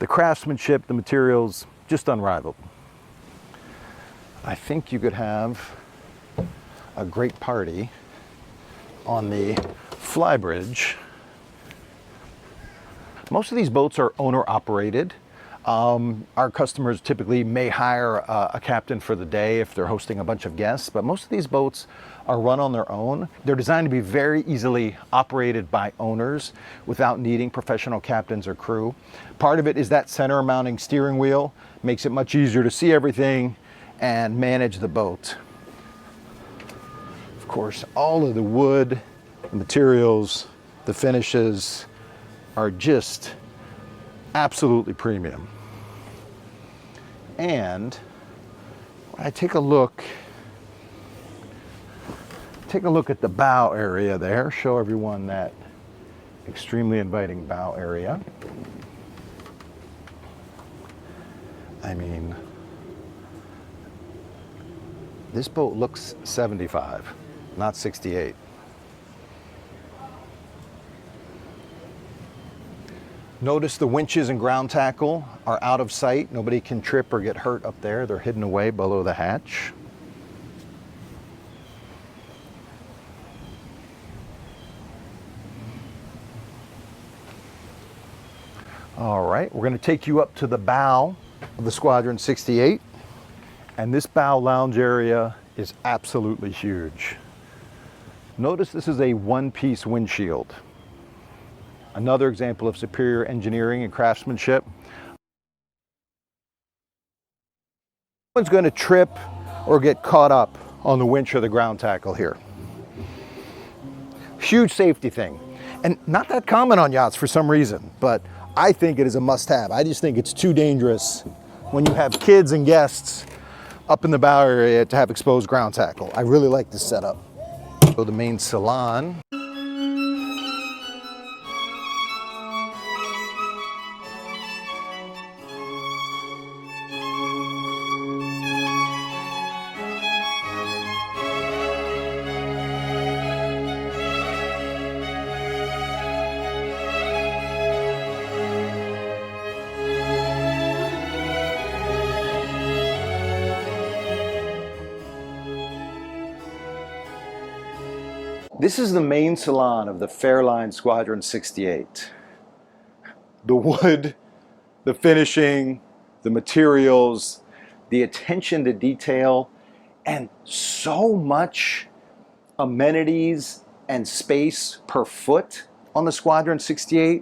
The craftsmanship, the materials, just unrivaled. I think you could have a great party on the flybridge. Most of these boats are owner operated. Our customers typically may hire a captain for the day if they're hosting a bunch of guests, but most of these boats are run on their own. They're designed to be very easily operated by owners without needing professional captains or crew. Part of it is that center mounting steering wheel makes it much easier to see everything and manage the boat. Of course, all of the wood, the materials, the finishes are just absolutely premium. And when I take a look at the bow area there, show everyone that extremely inviting bow area. I mean, this boat looks 75, not 68. Notice the winches and ground tackle are out of sight. Nobody can trip or get hurt up there. They're hidden away below the hatch. All right, we're going to take you up to the bow of the Squadron 68. And this bow lounge area is absolutely huge. Notice this is a one-piece windshield. Another example of superior engineering and craftsmanship. No one's going to trip or get caught up on the winch or the ground tackle here. Huge safety thing. And not that common on yachts for some reason, but I think it is a must-have. I just think it's too dangerous when you have kids and guests up in the bow area to have exposed ground tackle. I really like this setup. So the main salon. This is the main salon of the Fairline Squadron 68. The wood, the finishing, the materials, the attention to detail, and so much amenities and space per foot on the Squadron 68.